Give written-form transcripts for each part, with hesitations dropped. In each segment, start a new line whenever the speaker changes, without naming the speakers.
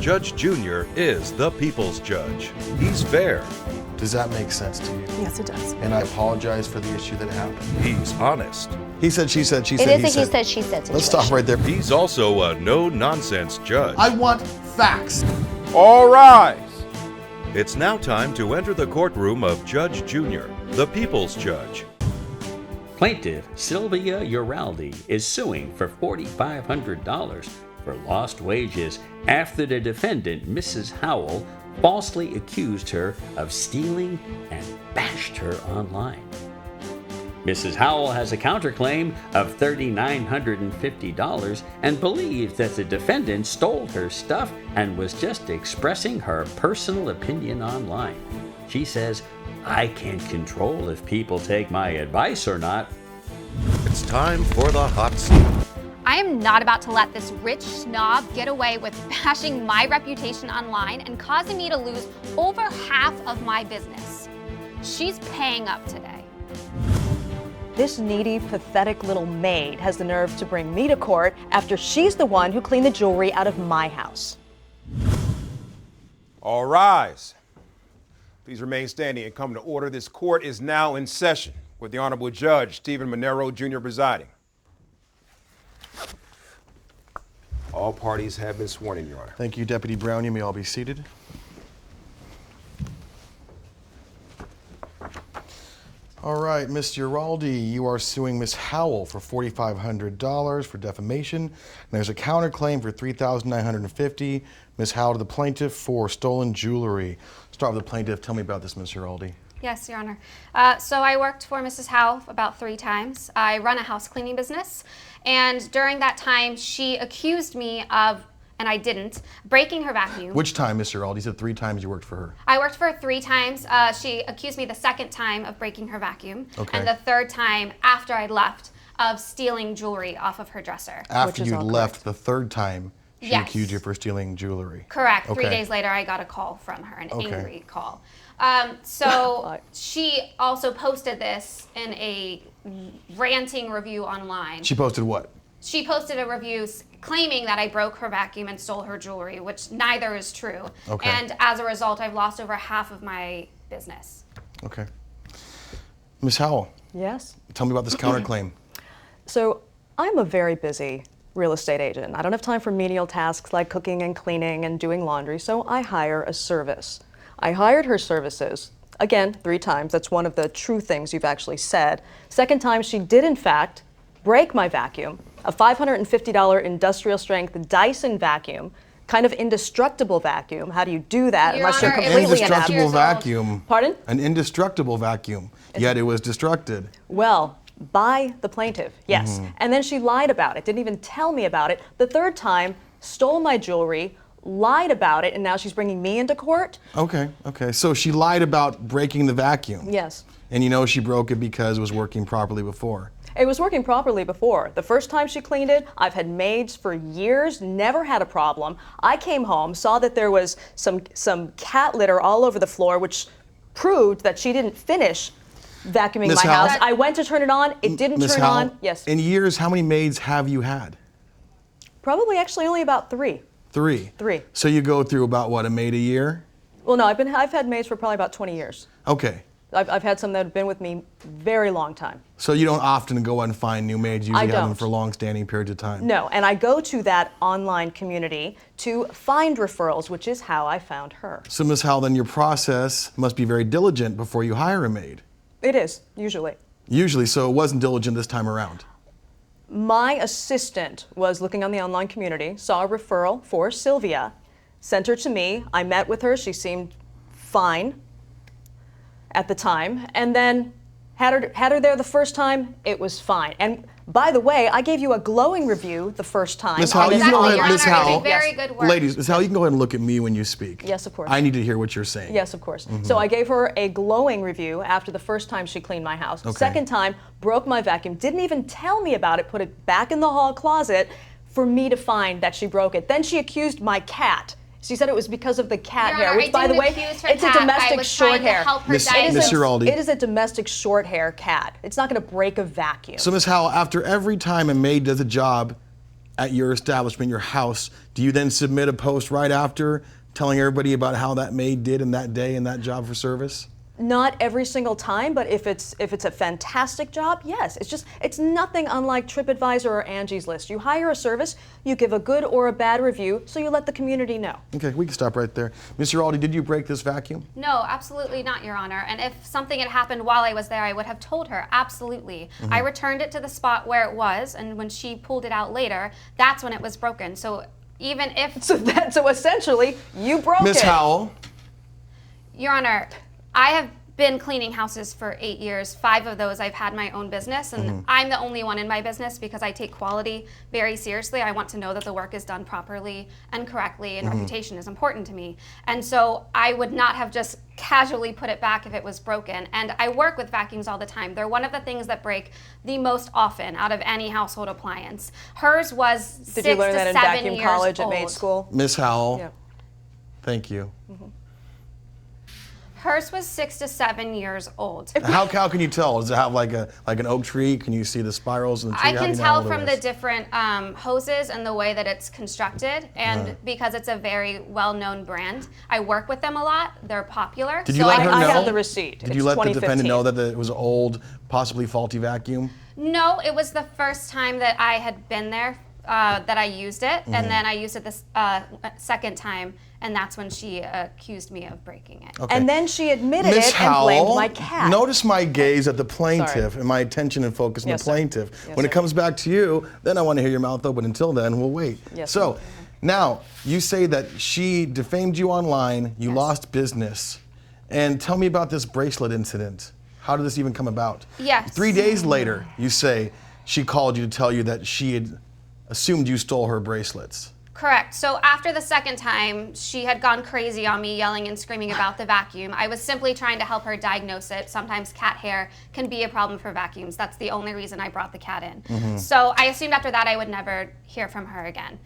Judge Junior is the people's judge. He's fair.
Does that make sense to you?
Yes, it does.
And I apologize for the issue that happened.
He's honest.
He said, she said, she
It
said,
is
he
a
said.
he said, she said situation.
Let's stop right there.
He's also a no-nonsense judge.
I want facts.
All rise.
It's now time to enter the courtroom of Judge Junior, the people's judge.
Plaintiff Sylvia Uraldi is suing for $4,500 for lost wages after the defendant, Mrs. Howell, falsely accused her of stealing and bashed her online. Mrs. Howell has a counterclaim of $3,950 and believes that the defendant stole her stuff and was just expressing her personal opinion online. She says, "I can't control if people take my advice or not."
It's time for the hot seat.
I am not about to let this rich snob get away with bashing my reputation online and causing me to lose over half of my business. She's paying up today.
This needy, pathetic little maid has the nerve to bring me to court after she's the one who cleaned the jewelry out of my house.
All rise. Please remain standing and come to order. This court is now in session with the Honorable Judge Stephen Monero Jr. presiding. All parties have been sworn in, Your Honor.
Thank you, Deputy Brown. You may all be seated. All right, Ms. Uraldi, you are suing Ms. Howell for $4,500 for defamation. And there's a counterclaim for $3,950. Ms. Howell, the plaintiff, for stolen jewelry. Start with the plaintiff. Tell me about this, Ms. Uraldi.
Yes, Your Honor. So I worked for Mrs. Howell about 3 times. I run a house cleaning business, and during that time, she accused me of, and I didn't, breaking her vacuum.
Which time, Ms. Uraldi? You said 3 times you worked for her.
I worked for her 3 times. She accused me the 2nd time of breaking her vacuum,
Okay.
and the 3rd time after I left of stealing jewelry off of her dresser.
After
is
you
all
left the 3rd time, she
Yes.
accused you for stealing jewelry.
Correct.
Okay.
3 days later, I got a call from her, an
Okay.
angry call. So she also posted this in a ranting review online.
She posted what?
She posted a review claiming that I broke her vacuum and stole her jewelry, which neither is true.
Okay.
And as a result, I've lost over half of my business.
Okay. Ms. Howell,
Yes?
tell me about this counterclaim.
So I'm a very busy real estate agent. I don't have time for menial tasks like cooking and cleaning and doing laundry, so I hire a service. I hired her services, again, 3 times. That's one of the true things you've actually said. 2nd time, she did in fact break my vacuum, a $550 industrial strength Dyson vacuum, kind of indestructible vacuum. How do you do that
Your
unless you're
Honor, it was
completely inept?
Indestructible
years old.
vacuum.
Pardon?
An indestructible vacuum, yet it was destructed.
Well, by the plaintiff, yes. And then she lied about it, didn't even tell me about it. The 3rd time, stole my jewelry, lied about it, and now she's bringing me into court?
Okay, okay. So she lied about breaking the vacuum.
Yes.
And you know she broke it because it was working properly before.
It was working properly before. The first time she cleaned it, I've had maids for years, never had a problem. I came home, saw that there was some cat litter all over the floor, which proved that she didn't finish vacuuming
Ms.
my
Howell?
house. I went to turn it on, it didn't
Ms.
turn
Howell,
on. Yes.
In years, how many maids have you had?
Probably actually only about 3.
3.
3.
So you go through about what, a maid a year?
Well, no, I've had maids for probably about 20 years.
Okay.
I've had some that have been with me very long time.
So you don't often go out and find new maids. You usually have them
don't.
for long-standing periods of time.
No, and I go to that online community to find referrals, which is how I found her.
So Ms. Howell, then your process must be very diligent before you hire a maid.
It is, usually.
Usually, so it wasn't diligent this time around.
My assistant was looking on the online community, saw a referral for Sylvia, sent her to me. I met with her. She seemed fine at the time, and then had her there the first time. It was fine. And by the way, I gave you a glowing review the first time.
Ms. Howell, you can
Exactly,
go ahead,
Your
Ms.
Honor,
Howell.
you did very good work.
Ladies, Ms. Howell, you can go ahead and look at me when you speak.
Yes, of course.
I need to hear what you're saying.
Yes, of course. So I gave her a glowing review after the first time she cleaned my house.
Okay.
2nd time, broke my vacuum, didn't even tell me about it, put it back in the hall closet for me to find that she broke it. Then she accused my cat. She said it was because of the cat
Your
hair,
Honor,
which,
I
by the
didn't
way,
accuse her
it's a
cat. I
domestic
was
short
trying to
hair.
help her
Miss-
diagnose.
Miss Uraldi.
It is a domestic short hair cat. It's not going to break a vacuum.
So Ms. Howell, after every time a maid does a job, at your establishment, your house, do you then submit a post right after telling everybody about how that maid did in that day and that job for service?
Not every single time, but if it's a fantastic job, yes. It's nothing unlike TripAdvisor or Angie's List. You hire a service, you give a good or a bad review, so you let the community know.
Okay, we can stop right there. Mr. Aldi, did you break this vacuum?
No, absolutely not, Your Honor. And if something had happened while I was there, I would have told her, absolutely. I returned it to the spot where it was, and when she pulled it out later, that's when it was broken. So even if...
So essentially, you broke it.
Ms. Howell?
Your Honor, I have been cleaning houses for 8 years. 5 of those I've had my own business, and I'm the only one in my business because I take quality very seriously. I want to know that the work is done properly and correctly, and reputation is important to me. And so I would not have just casually put it back if it was broken. And I work with vacuums all the time. They're one of the things that break the most often out of any household appliance. Hers was 6 to 7 years old.
Did you learn that in vacuum college at Maid school?
Ms. Howell,
Yeah.
thank you.
Hers was 6 to 7 years old.
How can you tell? Does it have like an oak tree? Can you see the spirals in the tree?
I
How do
can
you know
tell
how old it
from the
is?
different hoses and the way that it's constructed, and because it's a very well-known brand. I work with them a lot. They're popular.
Did you
so
let her
I
know?
have the receipt.
Did
It's
you let the defendant
2015.
know that it was an old, possibly faulty vacuum?
No, it was the first time that I had been there that I used it, and then I used it this second time, and that's when she accused me of breaking it.
Okay.
And then she admitted
Ms.
it and blamed
Howell,
my cat.
notice my gaze at the plaintiff
Sorry.
and my attention and focus on
Yes,
the
sir.
plaintiff.
Yes,
When it
sir.
comes back to you, then I want to hear your mouth open. Until then, we'll wait.
Yes,
so,
sir.
now, you say that she defamed you online, you
Yes.
lost business. And tell me about this bracelet incident. How did this even come about?
Yes.
3 days later, you say she called you to tell you that she had assumed you stole her bracelets.
Correct. So after the second time, she had gone crazy on me, yelling and screaming about the vacuum. I was simply trying to help her diagnose it. Sometimes cat hair can be a problem for vacuums. That's the only reason I brought the cat in. So I assumed after that I would never hear from her again.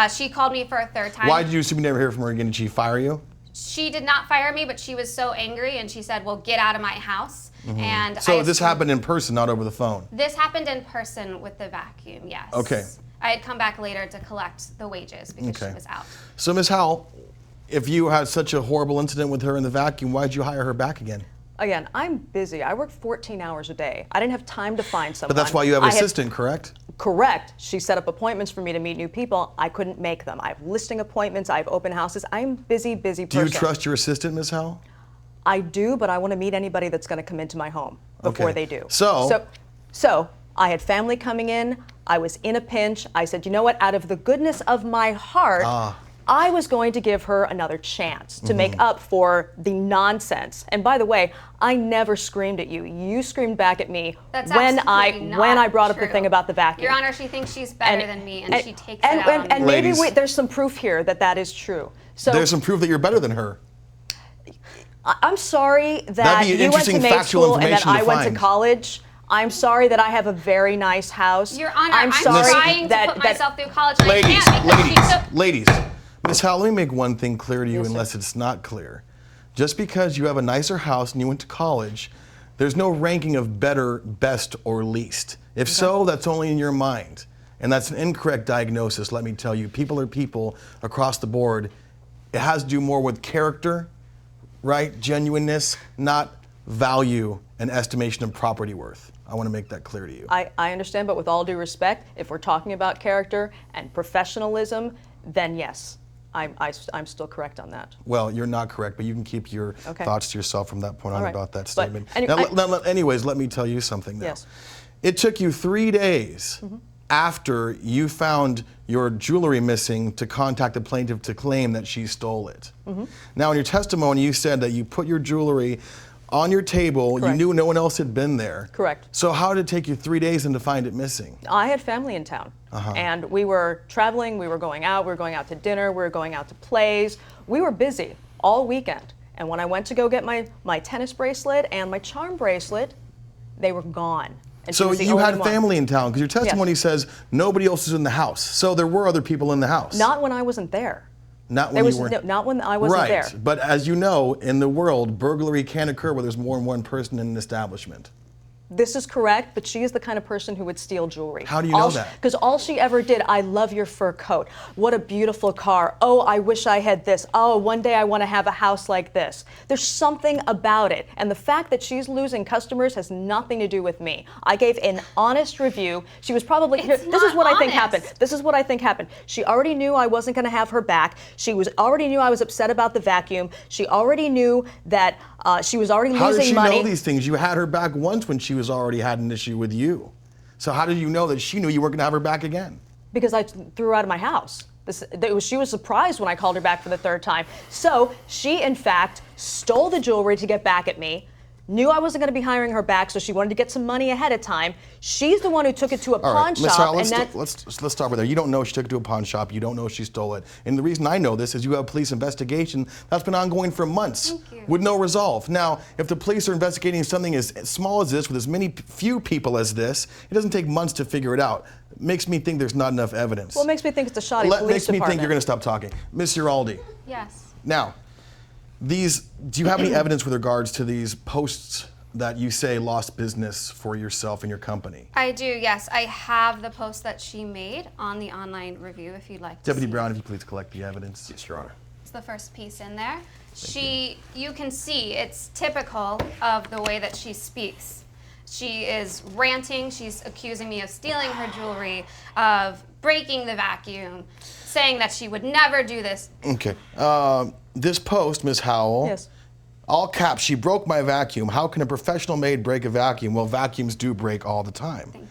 She called me for a third time.
Why did you assume you never hear from her again? Did she fire you?
She did not fire me, but she was so angry, and she said, well, get out of my house. And
So
I
this
assumed-
happened in person, not over the phone?
This happened in person with the vacuum, yes.
Okay.
I had come back later to collect the wages because
Okay.
she was out.
So, Ms. Howell, if you had such a horrible incident with her in the vacuum, why did you hire her back again?
Again, I'm busy. I work 14 hours a day. I didn't have time to find someone.
But that's why you have an
I had-
assistant, correct?
Correct. She set up appointments for me to meet new people. I couldn't make them. I have listing appointments. I have open houses. I'm busy
Do
person.
you trust your assistant, Ms. Howell?
I do, but I want to meet anybody that's going to come into my home before
Okay.
they do.
So
I had family coming in. I was in a pinch. I said, you know what? Out of the goodness of my heart, I was going to give her another chance to make up for the nonsense. And by the way, I never screamed at you. You screamed back at me
That's
when
absolutely not
I brought up the
true.
thing about the vacuum.
Your Honor, she thinks she's better than me, and she takes it out on
and
me.
maybe
Ladies.
there's some proof here that that is true. So
there's some proof that you're better than her.
I'm sorry that
That'd be
you went to
interesting
Maid
factual
school and that
information to
I went to
find.
college. I'm sorry that I have a very nice house.
Your Honor,
I'm sorry
trying
that,
to put
that
myself through college, and
Ladies,
I can't because she took...
ladies. Ms. Howell, let me make one thing clear to you,
Yes, sir.
unless it's not clear. Just because you have a nicer house and you went to college, there's no ranking of better, best, or least. If so, that's only in your mind. And that's an incorrect diagnosis, let me tell you. People are people across the board. It has to do more with character, right? Genuineness, not value and estimation of property worth. I want to make that clear to you.
I understand, but with all due respect, if we're talking about character and professionalism, then yes, I'm still correct on that.
Well, you're not correct, but you can keep your
Okay.
thoughts to yourself from that point on
All right.
about that
But
statement. Anyways, let me tell you something now.
Yes.
It took you 3 days after you found your jewelry missing to contact the plaintiff to claim that she stole it. Now, in your testimony, you said that you put your jewelry on your table, you
Correct.
knew no one else had been there.
Correct.
So how did it take you 3 days and to find it missing?
I had family in town, and we were traveling, we were going out to dinner, we were going out to plays. We were busy all weekend. And when I went to go get my tennis bracelet and my charm bracelet, they were gone. And she
So
was the
you
only
had
one.
family in town, because your testimony says nobody else is in the house. So there were other people in the house.
Not when I wasn't there.
Not when
There was
you were.
not when I wasn't
right.
there.
But as you know, in the world, burglary can occur where there's more than one person in an establishment.
This is correct, but she is the kind of person who would steal jewelry.
How do you know that?
Because all she ever did, I love your fur coat. What a beautiful car. Oh, I wish I had this. Oh, one day I want to have a house like this. There's something about it. And the fact that she's losing customers has nothing to do with me. I gave an honest review. She was probably, this is what I think happened. This is what I think happened. She already knew I wasn't going to have her back. She already knew I was upset about the vacuum. She already knew that she was already losing money.
How did she know these things? You had her back once when she was already had an issue with you. So how did you know that she knew you weren't going to have her back again?
Because I threw her out of my house. She was surprised when I called her back for the third time. So she, in fact, stole the jewelry to get back at me, knew I wasn't going to be hiring her back, so she wanted to get some money ahead of time. She's the one who took it to a pawn shop.
Howell, let's start with there. You don't know she took it to a pawn shop. You don't know she stole it. And the reason I know this is you have a police investigation that's been ongoing for months with no resolve. Now, if the police are investigating something as small as this with as few people as this, it doesn't take months to figure it out. It makes me think there's not enough evidence.
Well, it makes me think it's a shoddy police
Makes me
department.
think you're going to stop talking. Ms. Giraldi.
Yes.
Now, do you have any evidence with regards to these posts that you say lost business for yourself and your company?
I do, yes. I have the post that she made on the online review, if you'd like to
Deputy
see
Brown,
it.
if you please collect the evidence.
Yes, Your Honor.
It's the first piece in there. You can see it's typical of the way that she speaks. She is ranting. She's accusing me of stealing her jewelry, of breaking the vacuum, saying that she would never do this.
Okay. This post, Ms. Howell.
Yes.
All caps, she broke my vacuum. How can a professional maid break a vacuum? Well, vacuums do break all the time.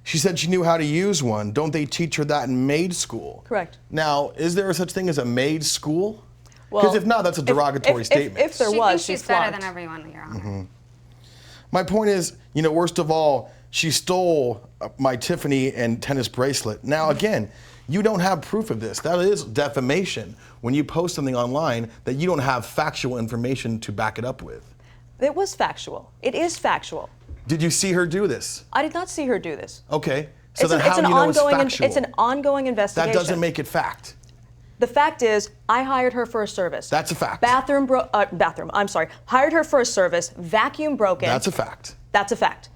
She said she knew how to use one. Don't they teach her that in maid school?
Correct.
Now, is there such thing as a maid school?
Well,
Because if not, that's a derogatory statement.
If there
She
was,
thinks
she's
she's better
flunked.
than everyone, Your Honor.
My point is, worst of all, she stole my Tiffany and tennis bracelet. Now, again, you don't have proof of this. That is defamation when you post something online that you don't have factual information to back it up with.
It was factual. It is factual.
Did you see her do this?
I did not see her do this.
Okay. So then how do you know it's factual?
It's an ongoing investigation.
That doesn't make it fact.
The fact is, I hired her for a service.
That's a fact.
Hired her for a service, vacuum broken.
That's a fact.
That's a fact.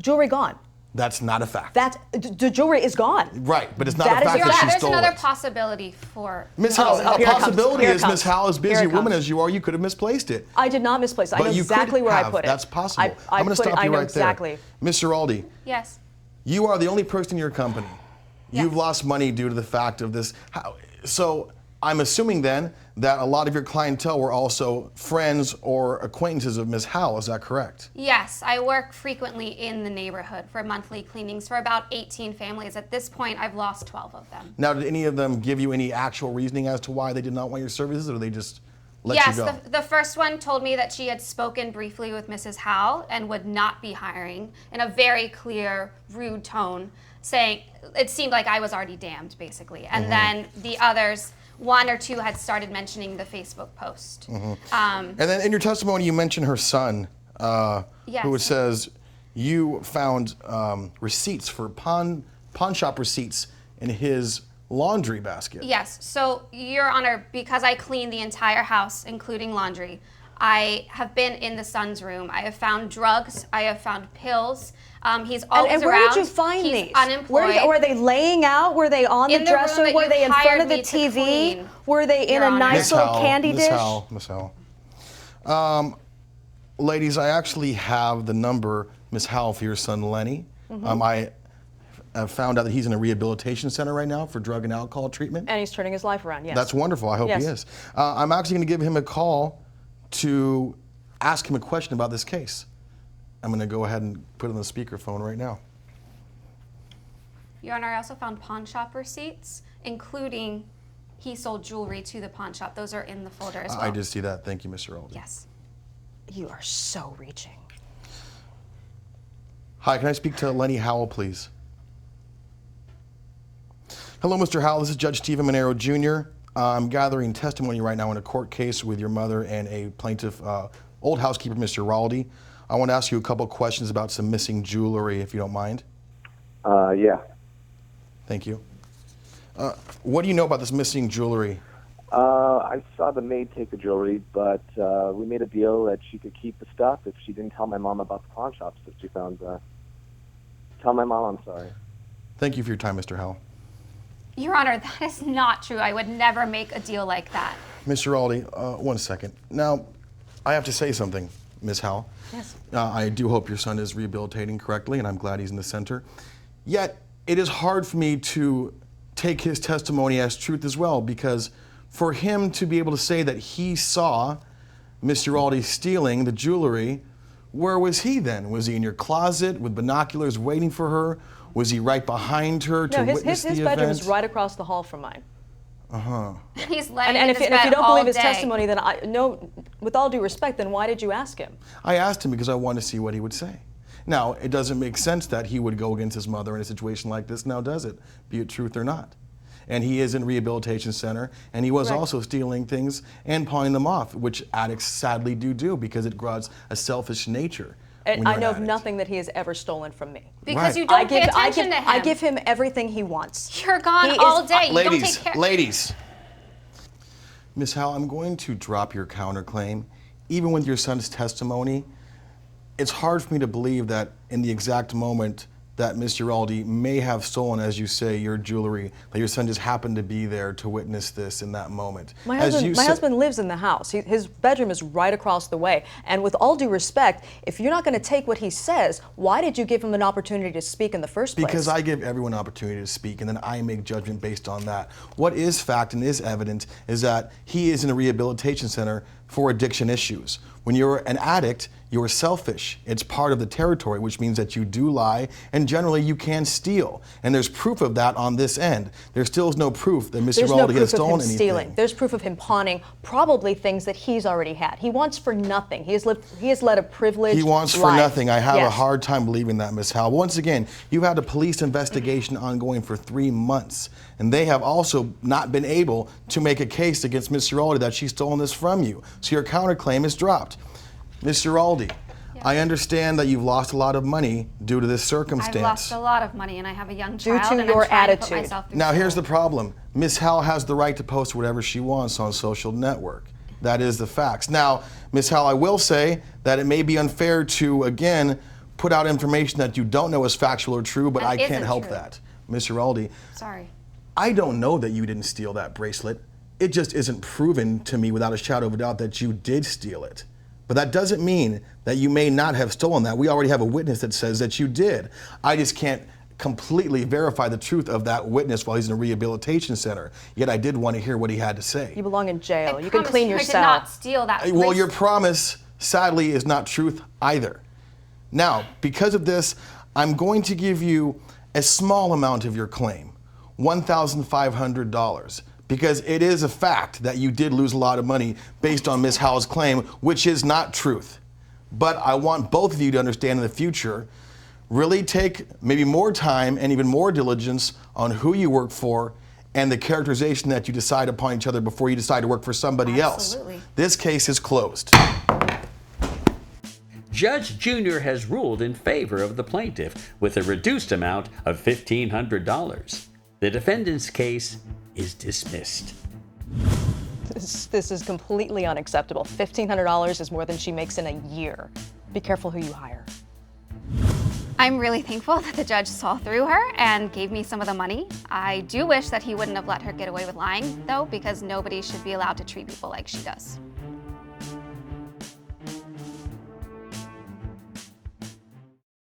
Jewelry gone.
That's not a fact.
The jewelry is gone.
Right, but it's not
That
a
is
fact
your
that
fact.
she
There's
stole
another
it.
possibility for...
Ms. Howell,
Oh,
a
here it comes.
possibility
Here it
is
comes.
Ms. Howell, as busy
Here
a
it
woman
comes.
as you are, you could have misplaced it.
I did not misplace it. I
But
know
you
exactly
could
where I
have.
put it.
That's possible.
I
I'm going to
put it-
stop
I
you
know
right
exactly.
there. Ms. Giraldi,
Yes.
you are the only person in your company.
Yes.
You've lost money due to the fact of this. So I'm assuming then that a lot of your clientele were also friends or acquaintances of Ms. Howell. Is that correct?
Yes, I work frequently in the neighborhood for monthly cleanings for about 18 families. At this point, I've lost 12 of them.
Now, did any of them give you any actual reasoning as to why they did not want your services, or did they just let
Yes,
you go?
the first one told me that she had spoken briefly with Mrs. Howell and would not be hiring in a very clear, rude tone, saying it seemed like I was already damned, basically. And then the others, one or two, had started mentioning the Facebook post.
And then in your testimony, you mentioned her son,
Yes.
who it says you found receipts for pawn shop receipts in his laundry basket.
Yes, so Your Honor, because I clean the entire house, including laundry, I have been in the son's room. I have found drugs. I have found pills. He's always
And where
around.
did you find
He's
these?
unemployed.
Were they laying out? Were they on
In
the
the room
dresser?
that
Were
you
they in front
hired
of the
me to
TV?
clean,
Were they in
Your
a
Honor.
nice
Miss
little
Howell,
candy dish?
Miss Howell. Ladies, I actually have the number, Miss Howell, for your son Lenny. I found out that he's in a rehabilitation center right now for drug and alcohol treatment.
And he's turning his life around, yes.
That's wonderful. I hope he
Yes.
is. I'm actually going to give him a call to ask him a question about this case. I'm going to go ahead and put it on the speakerphone right now.
Your Honor, I also found pawn shop receipts, including he sold jewelry to the pawn shop. Those are in the folder as well.
I did see that. Thank you, Mr. Alden.
Yes.
You are so reaching.
Hi, can I speak to Lenny Howell, please? Hello, Mr. Howell. This is Judge Stephen Monero, Jr. I'm gathering testimony right now in a court case with your mother and a plaintiff, old housekeeper, Mr. Raldi. I want to ask you a couple questions about some missing jewelry, if you don't mind.
Yeah.
Thank you. What do you know about this missing jewelry?
I saw the maid take the jewelry, but we made a deal that she could keep the stuff if she didn't tell my mom about the pawn shops that she found. Tell my mom I'm sorry.
Thank you for your time, Mr. Howell.
Your Honor, that is not true. I would never make a deal like that.
Mr. Aldi, 1 second. Now, I have to say something, Ms. Howell.
Yes.
I do hope your son is rehabilitating correctly, and I'm glad he's in the center. Yet, it is hard for me to take his testimony as truth as well, because for him to be able to say that he saw Mr. Aldi stealing the jewelry, where was he then? Was he in your closet with binoculars waiting for her? Was he right behind her to
No,
witness
his
the
bedroom
event?
is right across the hall from mine.
He's laying
And
in
if
his
you
bed
don't
all
believe his
day.
testimony, then with all due respect, then why did you ask him?
I asked him because I wanted to see what he would say. Now, it doesn't make sense that he would go against his mother in a situation like this, now does it? Be it truth or not. And he is in a rehabilitation center, and he was
Correct.
also stealing things and pawning them off, which addicts sadly do because it grows a selfish nature.
And
when
I
you're
know
an
of
addict.
nothing that he has ever stolen from me.
Because
Right.
you don't pay attention to him.
I give him everything he wants.
You're gone
He
all
is-
day. You don't
Ladies,
take care.
ladies. Ms. Howell, I'm going to drop your counterclaim. Even with your son's testimony, it's hard for me to believe that in the exact moment that Mr. Aldi may have stolen, as you say, your jewelry, that your son just happened to be there to witness this in that moment.
My
As you
husband
said-
lives in the house. His bedroom is right across the way. And with all due respect, if you're not going to take what he says, why did you give him an opportunity to speak in the first place?
Because I give everyone an opportunity to speak, and then I make judgment based on that. What is fact and is evident is that he is in a rehabilitation center for addiction issues. When you're an addict, you're selfish. It's part of the territory, which means that you do lie, and generally you can steal. And there's proof of that on this end. There still is no proof that Mr.
There's no
Aldi
proof
has
of
stolen
him
anything.
stealing. There's proof of him pawning probably things that he's already had. He wants for nothing. He has led a privileged
He wants for
life.
nothing. I have a
Yes.
hard time believing that, Ms. Howell. Once again, you had a police investigation ongoing for 3 months, and they have also not been able to make a case against Mr. Aldi that she's stolen this from you. So your counterclaim is dropped. Mr. Aldi, I understand that you've lost a lot of money due to this circumstance.
I've lost a lot of money, and I have a young
Due
child,
to
and
your
I'm trying to put
attitude.
myself through
Now, here's the
school.
problem. Ms. Howell has the right to post whatever she wants on social network. That is the facts. Now, Ms. Howell, I will say that it may be unfair to, again, put out information that you don't know is factual or true, but
That
I can't
isn't
help
true.
that. Mr. Aldi,
Sorry.
I don't know that you didn't steal that bracelet. It just isn't proven to me without a shadow of a doubt that you did steal it. But that doesn't mean that you may not have stolen that. We already have a witness that says that you did. I just can't completely verify the truth of that witness while he's in a rehabilitation center. Yet I did want to hear what he had to say.
You belong in jail.
I
You can
promise
clean
you
your
I did
cell.
not steal that.
Well,
bracelet.
your promise, sadly, is not truth either. Now, because of this, I'm going to give you a small amount of your claim, $1,500, because it is a fact that you did lose a lot of money based on Ms. Howell's claim, which is not truth. But I want both of you to understand in the future, really take maybe more time and even more diligence on who you work for and the characterization that you decide upon each other before you decide to work for somebody else.
Absolutely.
This case is closed.
Judge Junior has ruled in favor of the plaintiff with a reduced amount of $1,500. The defendant's case is dismissed.
This is completely unacceptable. $1,500 is more than she makes in a year. Be careful who you hire.
I'm really thankful that the judge saw through her and gave me some of the money. I do wish that he wouldn't have let her get away with lying, though, because nobody should be allowed to treat people like she does.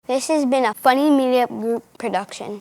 This has been a Funny Media Group production.